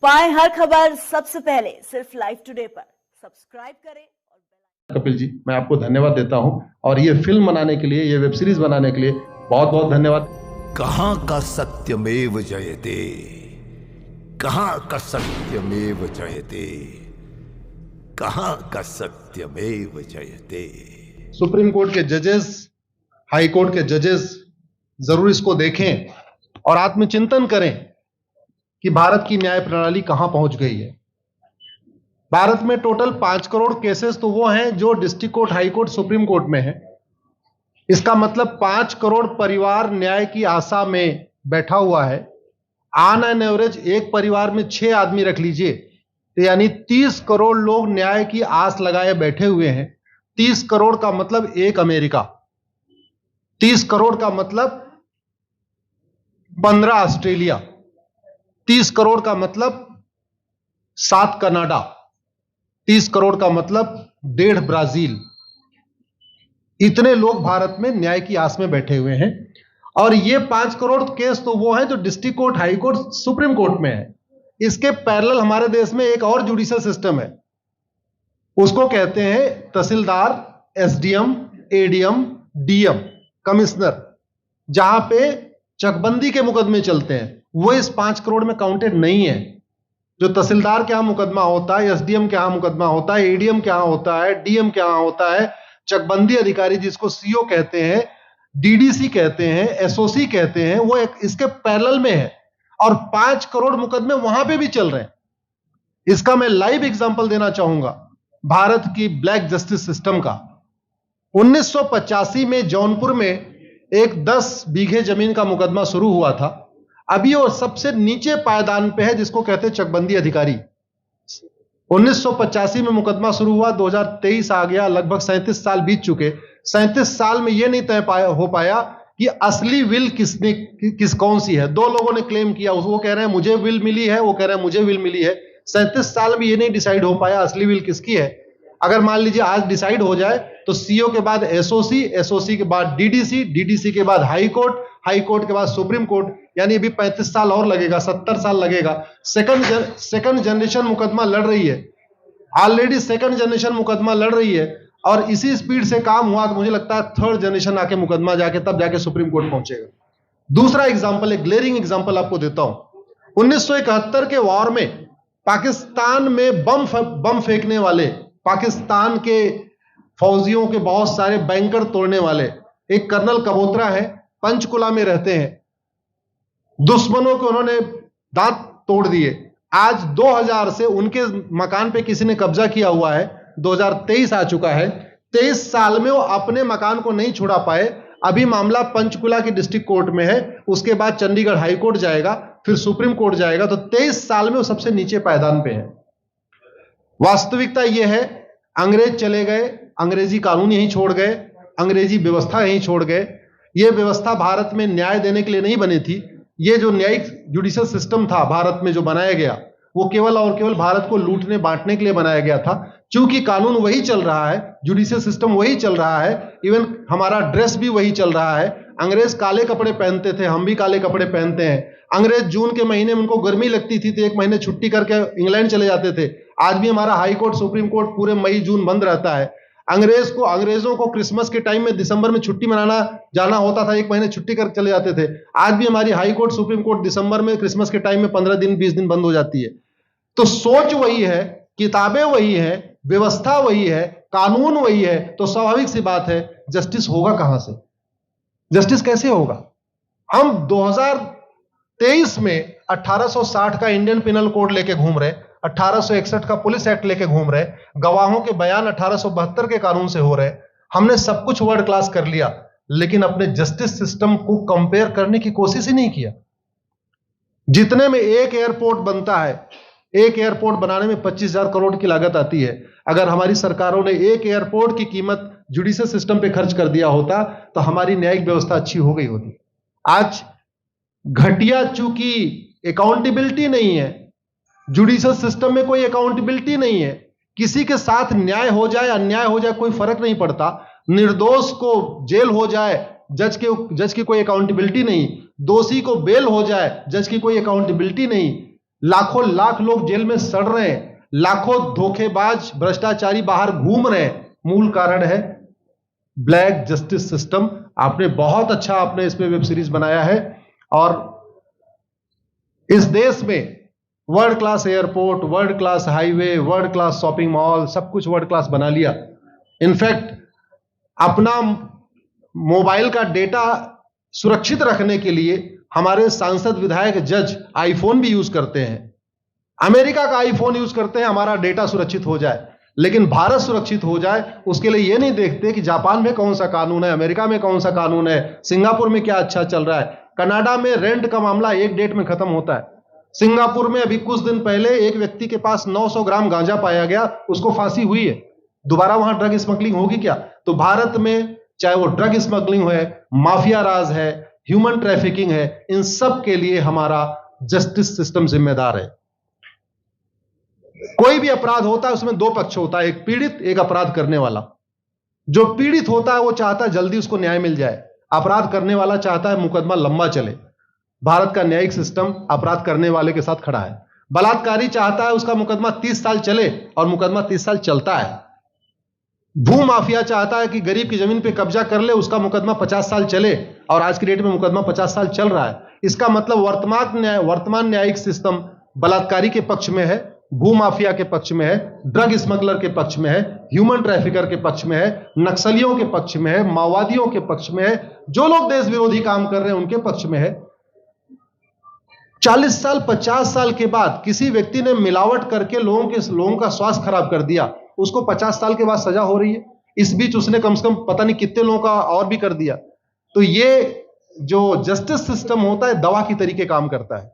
पाए हर खबर सबसे पहले सिर्फ लाइव टुडे पर सब्सक्राइब करें। कपिल जी, मैं आपको धन्यवाद देता हूं और ये फिल्म बनाने के लिए, ये वेब सीरीज बनाने के लिए बहुत बहुत धन्यवाद। कहां का सत्यमेव जयते, कहां का सत्यमेव जयते, कहां का सत्यमेव जयते। सुप्रीम कोर्ट के जजेस, हाई कोर्ट के जजेस जरूर इसको देखें और आत्मचिंतन करें कि भारत की न्याय प्रणाली कहां पहुंच गई है। भारत में टोटल 5 करोड़ केसेस तो वो हैं जो district court, high court, supreme court में है। इसका मतलब 5 करोड़ परिवार न्याय की आशा में बैठा हुआ है। ऑन एन एवरेज एक परिवार में 6 आदमी रख लीजिए, तो यानी 30 करोड़ लोग न्याय की आस लगाए बैठे हुए हैं। 30 करोड़ का मतलब एक अमेरिका, 30 करोड़ का मतलब 15 ऑस्ट्रेलिया, 30 करोड़ का मतलब 7 कनाडा, 30 करोड़ का मतलब 1.5 ब्राजील। इतने लोग भारत में न्याय की आस में बैठे हुए हैं। और ये 5 करोड़ केस तो वो हैं जो district court, high court, supreme court में है। इसके पैरेलल हमारे देश में एक और जुडिशियल सिस्टम है, उसको कहते हैं तहसीलदार, एसडीएम, एडीएम, डीएम, कमिश्नर, जहां पे चकबंदी के मुकदमे चलते हैं। वो इस 5 करोड़ में काउंटेड नहीं है। जो तहसीलदार के यहां मुकदमा होता है, एसडीएम के यहां मुकदमा होता है, एडीएम के यहां होता है, डीएम के यहां होता है, चकबंदी अधिकारी जिसको सीओ कहते हैं, डीडीसी कहते हैं, एसओसी कहते हैं, वो इसके पैरेलल में है और 5 करोड़ मुकदमे वहां पे भी चल रहे हैं। इसका मैं लाइव एग्जांपल देना चाहूंगा भारत की ब्लैक जस्टिस सिस्टम का। 1985 में जौनपुर में एक 10 बीघे जमीन का मुकदमा शुरू हुआ था। अभी वो सबसे नीचे पायदान पे है, जिसको कहते हैं चकबंदी अधिकारी। 1985 में मुकदमा शुरू हुआ, 2023 आ गया, लगभग 37 साल बीत चुके। 37 साल में यह नहीं तय हो पाया कि असली विल कौन सी है। 2 लोगों ने क्लेम किया, वो कह रहे हैं मुझे विल मिली है, वो कह रहे हैं मुझे विल मिली है। 37 साल में यह नहीं डिसाइड हो पाया असली विल किसकी है। अगर मान लीजिए आज डिसाइड हो जाए तो सीओ के बाद एसओसी, एसओसी के बाद डीडीसी, डीडीसी के बाद हाई कोर्ट, हाई कोर्ट के बाद सुप्रीम कोर्ट, यानी अभी 35 साल और लगेगा, 70 साल लगेगा। सेकंड जनरेशन मुकदमा लड़ रही है, ऑलरेडी सेकंड जनरेशन मुकदमा लड़ रही है और इसी स्पीड से काम हुआ तो मुझे लगता है थर्ड जनरेशन आके मुकदमा तब जाके सुप्रीम कोर्ट पहुंचेगा। दूसरा एग्जांपल, एक ग्लेरिंग एग्जांपल आपको देता हूं। 1971 के वॉर में पाकिस्तान में बम फेंकने वाले, पाकिस्तान के फौजियों के बहुत सारे बैंकर तोड़ने वाले एक कर्नल कबोत्रा है, पंचकुला में रहते हैं। दुश्मनों के उन्होंने दांत तोड़ दिए। आज 2000 से उनके मकान पे किसी ने कब्जा किया हुआ है। 2023 आ चुका है, 23 साल में वो अपने मकान को नहीं छुड़ा पाए। अभी मामला पंचकुला की डिस्ट्रिक्ट कोर्ट में है, उसके बाद चंडीगढ़ हाई कोर्ट जाएगा, फिर सुप्रीम कोर्ट जाएगा। तो 23 साल में वो सबसे नीचे पायदान पे है। वास्तविकता यह है, अंग्रेज चले गए, अंग्रेजी कानून यहीं छोड़ गए, अंग्रेजी व्यवस्था यहीं छोड़ गए। यह व्यवस्था भारत में न्याय देने के लिए नहीं बनी थी। यह जो न्यायिक जुडिशियल सिस्टम था भारत में जो बनाया गया, वो केवल और केवल भारत को लूटने बांटने के लिए बनाया गया था। क्योंकि कानून वही चल रहा है, जुडिशियल सिस्टम वही चल रहा है, इवन हमारा ड्रेस भी वही चल रहा है। अंग्रेज काले कपड़े पहनते थे, हम भी काले कपड़े पहनते हैं। अंग्रेज जून के महीने में उनको गर्मी लगती थी तो 1 महीने छुट्टी करके इंग्लैंड चले जाते थे। आज भी हमारा हाई कोर्ट, सुप्रीम कोर्ट पूरे मई जून बंद रहता है। अंग्रेजों को क्रिसमस के टाइम में दिसंबर में छुट्टी मनाना जाना होता था, 1 महीने छुट्टी कर चले जाते थे। आज भी हमारी हाई कोर्ट, सुप्रीम कोर्ट दिसंबर में क्रिसमस के टाइम में 15 दिन 20 दिन बंद हो जाती है। तो सोच वही है, किताबें वही है, व्यवस्था वही है, कानून वही है, तो स्वाभाविक सी बात है जस्टिस होगा कहां से? जस्टिस कैसे होगा? हम 2023 में 1860 का इंडियन पिनल कोड लेके घूम रहे, 1861 का पुलिस एक्ट लेके घूम रहे, गवाहों के बयान 1872 के कानून से हो रहे। हमने सब कुछ वर्ल्ड क्लास कर लिया, लेकिन अपने जस्टिस सिस्टम को कंपेयर करने की कोशिश ही नहीं किया। जितने में एक एयरपोर्ट बनता है, एक एयरपोर्ट बनाने में 25,000 करोड़ की लागत आती है। अगर हमारी सरकारों ने एक एयरपोर्ट की कीमत जुडिशियल सिस्टम पे खर्च कर दिया होता तो हमारी न्यायिक व्यवस्था अच्छी हो गई होती। आज घटिया, चूंकि अकाउंटेबिलिटी नहीं है, जुडिशियल सिस्टम में कोई अकाउंटेबिलिटी नहीं है, किसी के साथ न्याय हो जाए अन्याय हो जाए कोई फर्क नहीं पड़ता। निर्दोष को जेल हो जाए, जज की कोई अकाउंटेबिलिटी नहीं, दोषी को बेल हो जाए, जज की कोई अकाउंटेबिलिटी नहीं। लाखों लाख लोग जेल में सड़ रहे हैं, लाखों धोखेबाज भ्रष्टाचारी बाहर घूम रहे हैं। मूल कारण है ब्लैक जस्टिस सिस्टम। आपने बहुत अच्छा आपने इस पे वेब सीरीज बनाया है, और इस देश में world class airport, world class highway, world class shopping mall, सब कुछ वर्ल्ड क्लास बना लिया। इनफैक्ट अपना मोबाइल का डेटा सुरक्षित रखने के लिए हमारे सांसद, विधायक, जज आईफोन भी यूज करते हैं। अमेरिका का आईफोन यूज करते हैं हमारा डेटा सुरक्षित हो जाए, लेकिन भारत सुरक्षित हो जाए उसके लिए यह नहीं देखते कि जापान में कौन सा कानून है, अमेरिका में कौन सा कानून है, सिंगापुर में क्या अच्छा चल रहा है। कनाडा में रेंट का मामला एक डेट में खत्म होता है। सिंगापुर में अभी कुछ दिन पहले एक व्यक्ति के पास 900 ग्राम गांजा पाया गया, उसको फांसी हुई है। दोबारा वहां ड्रग स्मगलिंग होगी क्या? तो भारत में चाहे वो ड्रग स्मगलिंग है, माफिया राज है, ह्यूमन ट्रैफिकिंग है, इन सब के लिए हमारा जस्टिस सिस्टम जिम्मेदार है। कोई भी अपराध होता है उसमें दो पक्ष होता है, एक पीड़ित, एक अपराध करने वाला। जो पीड़ित होता है वो चाहता है जल्दी उसको न्याय मिल जाए, अपराध करने वाला चाहता है मुकदमा लंबा चले। भारत का न्यायिक सिस्टम अपराध करने वाले के साथ खड़ा है। बलात्कारी चाहता है उसका मुकदमा 30 साल चले, और मुकदमा 30 साल चलता है। भू माफिया चाहता है कि गरीब की जमीन पे कब्जा कर ले, उसका मुकदमा 50 साल चले, और आज की डेट में मुकदमा 50 साल चल रहा है। इसका मतलब वर्तमान न्यायिक सिस्टम बलात्कारी के पक्ष में है, भू माफिया के पक्ष में है, ड्रग स्मगलर के पक्ष में है, ह्यूमन ट्रैफिकर के पक्ष में है, नक्सलियों के पक्ष में है, माओवादियों के पक्ष में है, जो लोग देश विरोधी काम कर रहे हैं उनके पक्ष में है। 40 साल 50 साल के बाद किसी व्यक्ति ने मिलावट करके लोगों का स्वास्थ्य खराब कर दिया, उसको 50 साल के बाद सजा हो रही है। इस बीच उसने कम से कम पता नहीं कितने लोगों का और भी कर दिया। तो ये जो जस्टिस सिस्टम होता है दवा की तरीके काम करता है।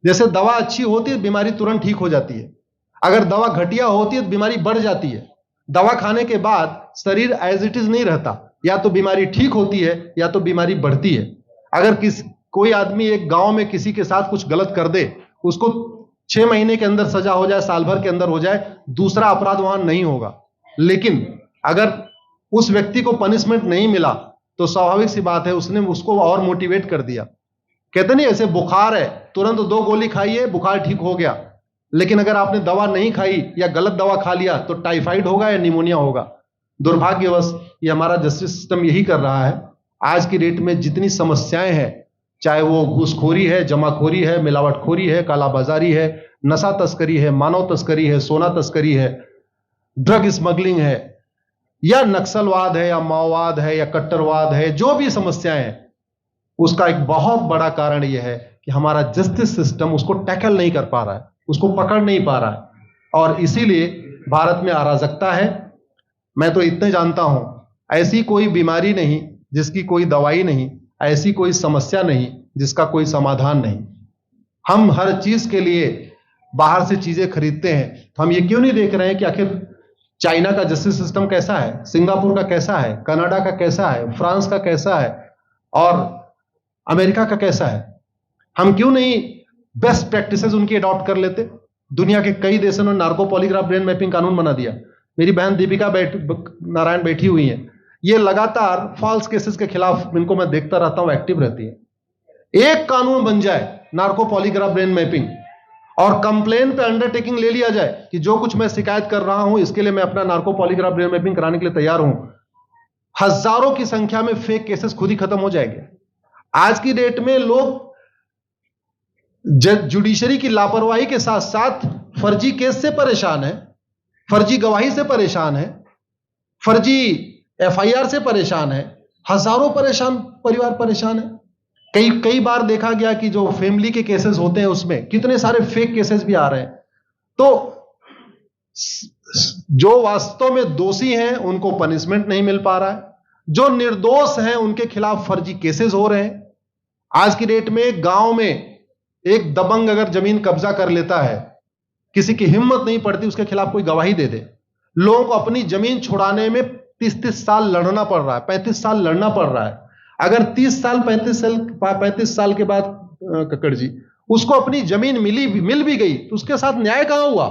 जैसे दवा अच्छी होती है बीमारी तुरंत ठीक हो जाती है, अगर दवा घटिया होती है तो बीमारी बढ़ जाती है। दवा खाने के बाद शरीर एज इट इज नहीं रहता, या तो बीमारी ठीक होती है या तो बीमारी बढ़ती है। अगर कोई आदमी एक गांव में किसी के साथ कुछ गलत कर दे, उसको 6 महीने के अंदर सजा हो जाए, साल भर के अंदर हो जाए, दूसरा अपराध वहां नहीं होगा। लेकिन अगर उस व्यक्ति को पनिशमेंट नहीं मिला तो स्वाभाविक सी बात है उसने उसको और मोटिवेट कर दिया। कहते नहीं ऐसे बुखार है, तुरंत 2 गोली खाइए बुखार ठीक हो गया, लेकिन अगर आपने दवा नहीं खाई या गलत दवा खा लिया तो टाइफाइड होगा या निमोनिया होगा। दुर्भाग्यवश ये हमारा जस्टिस सिस्टम यही कर रहा है। आज की डेट में जितनी समस्याएं हैं, चाहे वो घूसखोरी है, जमाखोरी है, मिलावटखोरी है, कालाबाजारी है, नशा तस्करी है, मानव तस्करी है, सोना तस्करी है, ड्रग स्मगलिंग है, या नक्सलवाद है, या माओवाद है, या कट्टरवाद है, जो भी समस्याएं हैं, उसका एक बहुत बड़ा कारण यह है कि हमारा जस्टिस सिस्टम उसको टैकल नहीं कर पा रहा है, उसको पकड़ नहीं पा रहा है, और इसीलिए भारत में अराजकता है। मैं तो इतने जानता हूं, ऐसी कोई बीमारी नहीं जिसकी कोई दवाई नहीं, ऐसी कोई समस्या नहीं जिसका कोई समाधान नहीं। हम हर चीज के लिए बाहर से चीजें खरीदते हैं, तो हम ये क्यों नहीं देख रहे हैं कि आखिर चाइना का जस्टिस सिस्टम कैसा है, सिंगापुर का कैसा है, कनाडा का कैसा है, फ्रांस का कैसा है, और अमेरिका का कैसा है। हम क्यों नहीं बेस्ट प्रैक्टिसेस उनकी अडॉप्ट कर लेते। दुनिया के कई देशों ने नार्को पॉलीग्राफ ब्रेन मैपिंग कानून बना दिया। मेरी बहन दीपिका नारायण बैठी हुई है, ये लगातार फॉल्स केसेस के खिलाफ, इनको मैं देखता रहता हूं, एक्टिव रहती है। एक कानून बन जाए नार्को पॉलीग्राफ ब्रेन मैपिंग, और कंप्लेन पे अंडरटेकिंग ले लिया जाए कि जो कुछ मैं शिकायत कर रहा हूं इसके लिए मैं अपना नार्को पॉलीग्राफ ब्रेन मैपिंग कराने के लिए तैयार हूं, हजारों की संख्या में फेक केसेस खुद ही खत्म हो जाएंगे। आज की डेट में लोग जुडिशरी की लापरवाही के साथ साथ फर्जी केस से परेशान है, फर्जी गवाही से परेशान है, फर्जी एफआईआर से परेशान है, हजारों परिवार परेशान है। कई बार देखा गया कि जो फैमिली के केसेस होते हैं उसमें कितने सारे फेक केसेस भी आ रहे हैं। तो जो वास्तव में दोषी हैं उनको पनिशमेंट नहीं मिल पा रहा है, जो निर्दोष हैं उनके खिलाफ फर्जी केसेस हो रहे हैं। आज की डेट में गांव में एक दबंग अगर जमीन कब्जा कर लेता है, किसी की हिम्मत नहीं पड़ती उसके खिलाफ कोई गवाही दे दे। लोगों को अपनी जमीन छुड़ाने में 30 साल लड़ना पड़ रहा है, 35 साल लड़ना पड़ रहा है। अगर 30 साल 35 साल के बाद कक्कड़ जी उसको अपनी जमीन मिल भी गई तो उसके साथ न्याय कहां हुआ?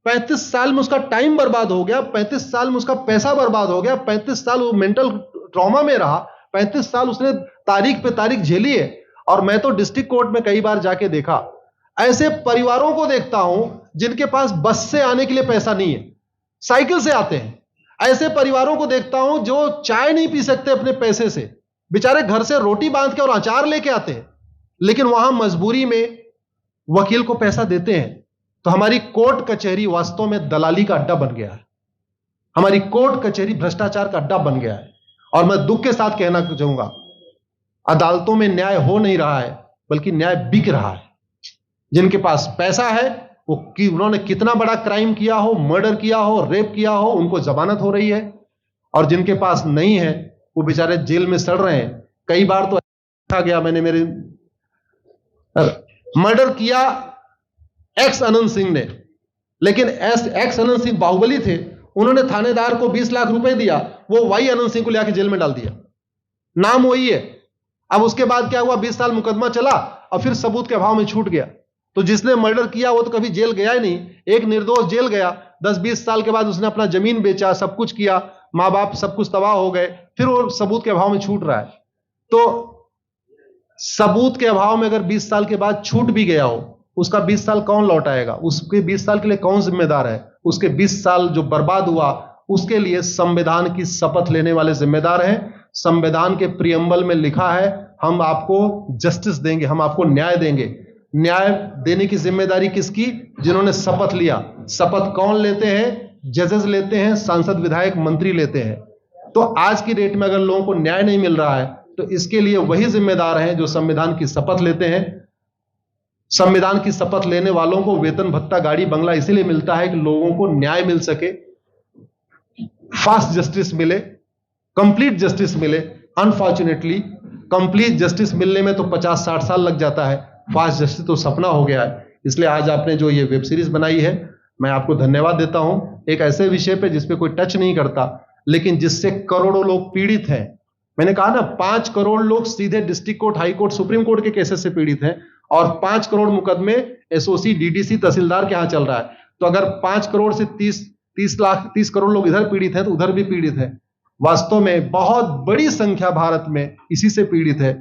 35 साल में उसका टाइम बर्बाद हो गया, 35 साल में उसका पैसा बर्बाद हो गया, 35 साल वो मेंटल ट्रॉमा में रहा, 35 साल उसने तारीख पे तारीख झेली है। और मैं तो डिस्ट्रिक्ट कोर्ट में कई बार जाके देखा, ऐसे परिवारों को देखता हूं जिनके पास बस से आने के लिए पैसा नहीं है, साइकिल से आते हैं। ऐसे परिवारों को देखता हूं जो चाय नहीं पी सकते अपने पैसे से, बेचारे घर से रोटी बांध के और अचार लेके आते हैं, लेकिन वहां मजबूरी में वकील को पैसा देते हैं। तो हमारी कोर्ट कचहरी वास्तव में दलाली का अड्डा बन गया है। हमारी कोर्ट कचहरी भ्रष्टाचार का अड्डा बन गया है। और मैं दुख के साथ कहना चाहूंगा, अदालतों में न्याय हो नहीं रहा है, बल्कि न्याय बिक रहा है। जिनके पास पैसा है, वो कि उन्होंने कितना बड़ा क्राइम किया हो, मर्डर किया हो, रेप किया हो, उनको जमानत हो रही है। और जिनके पास नहीं है, वो बेचारे जेल में सड़ रहे हैं। कई बार तो देखा गया, मैंने मेरे मर्डर किया एक्स अनंत सिंह ने, लेकिन एक्स अनंत सिंह बाहुबली थे, उन्होंने थानेदार को 20 लाख रुपए दिया, वो वाई अनंत सिंह को लेकर जेल में डाल दिया, नाम वही है। अब उसके बाद क्या हुआ, 20 साल मुकदमा चला और फिर सबूत के अभाव में छूट गया। तो जिसने मर्डर किया वो तो कभी जेल गया ही नहीं, एक निर्दोष जेल गया, 10-20 साल के बाद उसने अपना जमीन बेचा, सब कुछ किया, मां बाप सब कुछ तबाह हो गए, फिर वो सबूत के अभाव में छूट रहा है। तो सबूत के अभाव में अगर 20 साल के बाद छूट भी गया हो, उसका 20 साल कौन लौटाएगा? उसके 20 साल के लिए कौन जिम्मेदार है? उसके 20 साल जो बर्बाद हुआ, उसके लिए संविधान की शपथ लेने वाले जिम्मेदार हैं। संविधान के प्रियम्बल में लिखा है, हम आपको जस्टिस देंगे, हम आपको न्याय देंगे। न्याय देने की जिम्मेदारी किसकी? जिन्होंने शपथ लिया। शपथ कौन लेते हैं? जजेस लेते हैं, सांसद, विधायक, मंत्री लेते हैं। तो आज की डेट में अगर लोगों को न्याय नहीं मिल रहा है, तो इसके लिए वही जिम्मेदार हैं जो संविधान की शपथ लेते हैं। संविधान की शपथ लेने वालों को वेतन, भत्ता, गाड़ी, बंगला इसीलिए मिलता है कि लोगों को न्याय मिल सके, फास्ट जस्टिस मिले, कंप्लीट जस्टिस मिले। अनफॉर्चुनेटली कंप्लीट जस्टिस मिलने में तो 50-60 साल लग जाता है, फास्ट जस्टिस तो सपना हो गया है। इसलिए आज आपने जो ये वेब सीरीज बनाई है, मैं आपको धन्यवाद देता हूं। एक ऐसे विषय पे जिस पे कोई टच नहीं करता, लेकिन जिससे करोड़ों लोग पीड़ित हैं। मैंने कहा ना, 5 करोड़ लोग सीधे district court, high court, supreme court के केसेस से पीड़ित हैं, और 5 करोड़ मुकदमे एसओसी, डीडीसी, तहसीलदार के यहां चल रहा है। तो अगर 5 करोड़ से 30 करोड़ लोग इधर पीड़ित हैं, तो उधर भी पीड़ित है। वास्तव में बहुत बड़ी संख्या भारत में इसी से पीड़ित है।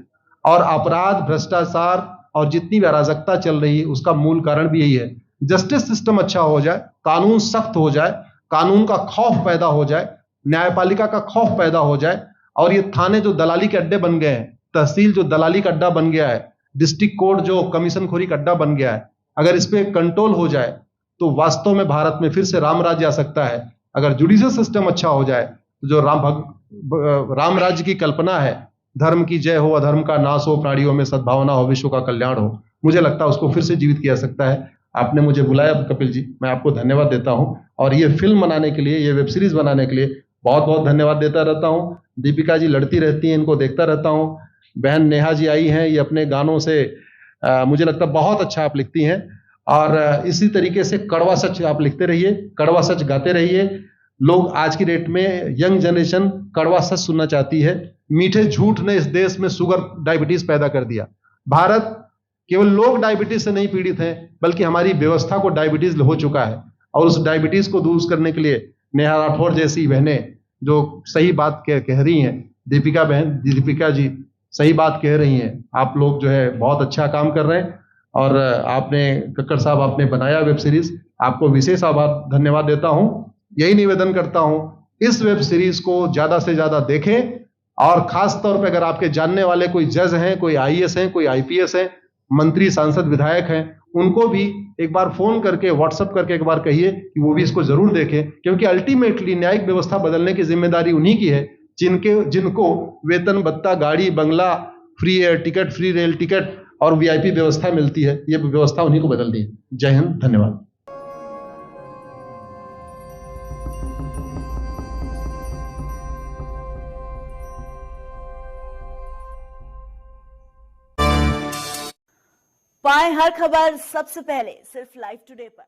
और अपराध, भ्रष्टाचार और जितनी भी अराजकता चल रही है, उसका मूल कारण भी यही है। जस्टिस सिस्टम अच्छा हो जाए, कानून सख्त हो जाए, कानून का खौफ पैदा हो जाए, न्यायपालिका का खौफ पैदा हो जाए, और ये थाने जो दलाली के अड्डे बन गए हैं, तहसील जो दलाली का अड्डा बन गया है, डिस्ट्रिक्ट कोर्ट जो कमीशन खोरी का अड्डा बन गया है, अगर इस पे कंट्रोल हो जाए, तो वास्तव में भारत में फिर से राम राज्य आ सकता है। अगर जुडिशियल सिस्टम अच्छा हो जाए, तो जो राम राज्य की कल्पना है, धर्म की जय हो, अधर्म का नाश हो, प्राणियों में सद्भावना हो, विश्व का कल्याण हो, मुझे लगता है उसको फिर से जीवित किया सकता है। आपने मुझे बुलाया कपिल जी, मैं आपको धन्यवाद देता हूं। और ये फिल्म बनाने के लिए, ये वेब सीरीज बनाने के लिए बहुत बहुत धन्यवाद देता रहता हूं। दीपिका जी लड़ती रहती हैं, इनको देखता रहता हूं। बहन नेहा जी आई हैं, ये अपने गानों से मुझे लगता है बहुत अच्छा आप लिखती हैं। और इसी तरीके से कड़वा सच आप लिखते रहिए, कड़वा सच गाते रहिए। लोग आज की डेट में, यंग जनरेशन कड़वा सच सुनना चाहती है। मीठे झूठ ने इस देश में शुगर, डायबिटीज पैदा कर दिया। भारत केवल लोग डायबिटीज से नहीं पीड़ित हैं, बल्कि हमारी व्यवस्था को डायबिटीज हो चुका है। और उस डायबिटीज को दूर करने के लिए नेहा राठौर जैसी बहनें जो सही बात कह रही हैं, दीपिका जी सही बात कह रही हैं, आप लोग जो है बहुत अच्छा काम कर रहे हैं। और आपने, कक्कड़ साहब, आपने बनाया वेब सीरीज, आपको विशेष आभार, धन्यवाद देता हूं। यही निवेदन करता हूं, इस वेब सीरीज को ज्यादा से ज्यादा देखें। और खास तौर पे अगर आपके जानने वाले कोई जज हैं, कोई आईएएस हैं, कोई आईपीएस हैं, मंत्री, सांसद, विधायक हैं, उनको भी एक बार फोन करके, व्हाट्सएप करके एक बार कहिए कि वो भी इसको जरूर देखें। क्योंकि अल्टीमेटली न्यायिक व्यवस्था बदलने की जिम्मेदारी उन्हीं की है जिनको वेतन, भत्ता, गाड़ी, बंगला, free air ticket, free rail ticket और वीआईपी व्यवस्था मिलती है। ये व्यवस्था उन्हीं को बदलनी है। जय हिंद, धन्यवाद। पाएं हर खबर सबसे पहले सिर्फ लाइव टुडे पर।